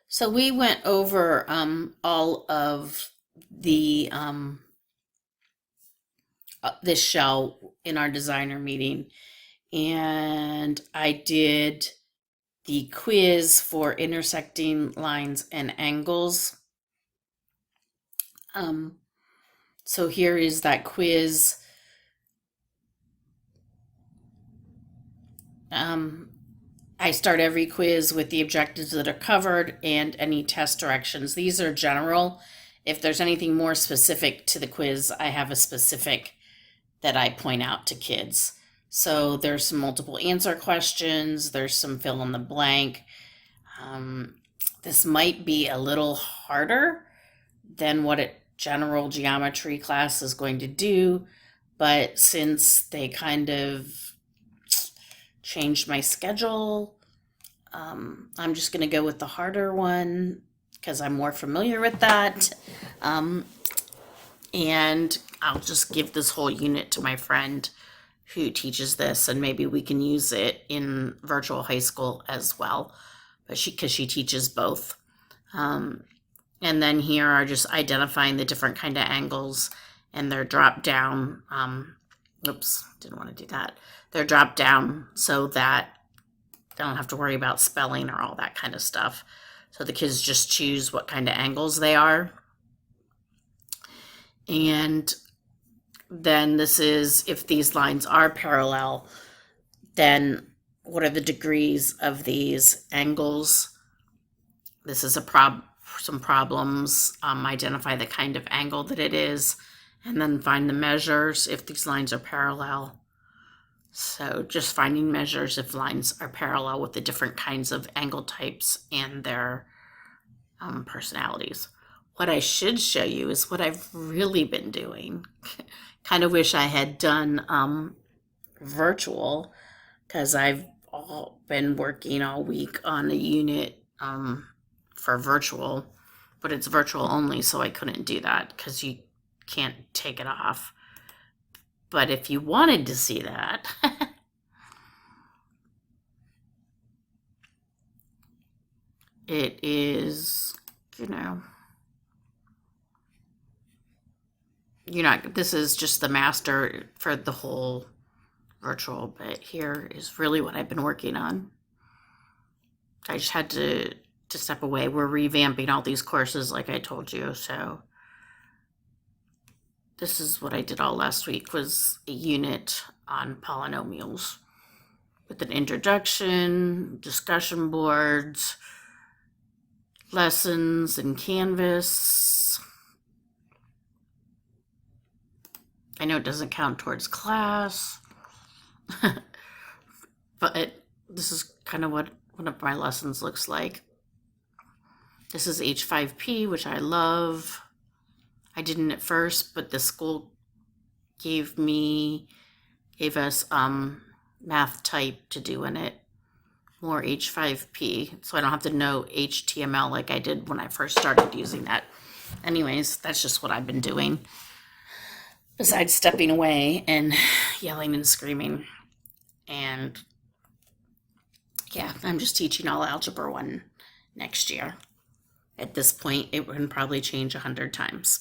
So we went over all of the this shell in our designer meeting, and I did the quiz for intersecting lines and angles. Um, so here is that quiz. Um, I start every quiz with the objectives that are covered and any test directions. These are general. If there's anything more specific to the quiz, I have a specific that I point out to kids. So there's some multiple answer questions, there's some fill in the blank. Um, this might be a little harder than what a general geometry class is going to do, but since they kind of changed my schedule, I'm just going to go with the harder one because I'm more familiar with that. Um, and I'll just give this whole unit to my friend who teaches this, and maybe we can use it in virtual high school as well. But because she teaches both. Um, and then here are just identifying the different kind of angles and their drop down. Oops, didn't want to do that. They're dropped down so that they don't have to worry about spelling or all that kind of stuff. So the kids just choose what kind of angles they are. And then this is if these lines are parallel, then what are the degrees of these angles? This is some problems. Identify the kind of angle that it is, and then find the measures if these lines are parallel. So just finding measures if lines are parallel with the different kinds of angle types and their personalities. What I should show you is what I've really been doing. Kind of wish I had done virtual because I've been working all week on a unit for virtual, but it's virtual only, so I couldn't do that because you can't take it off. But if you wanted to see that, it is, this is just the master for the whole virtual, but here is really what I've been working on. I just had to step away. We're revamping all these courses like I told you, so this is what I did all last week was a unit on polynomials with an introduction, discussion boards, lessons in Canvas. I know it doesn't count towards class, but this is kind of what one of my lessons looks like. This is H5P, which I love. I didn't at first, but the school gave us math type to do in it, more H5P, so I don't have to know HTML like I did when I first started using that. Anyways, that's just what I've been doing, besides stepping away and yelling and screaming. And yeah, I'm just teaching all Algebra 1 next year. At this point, it would probably change 100 times.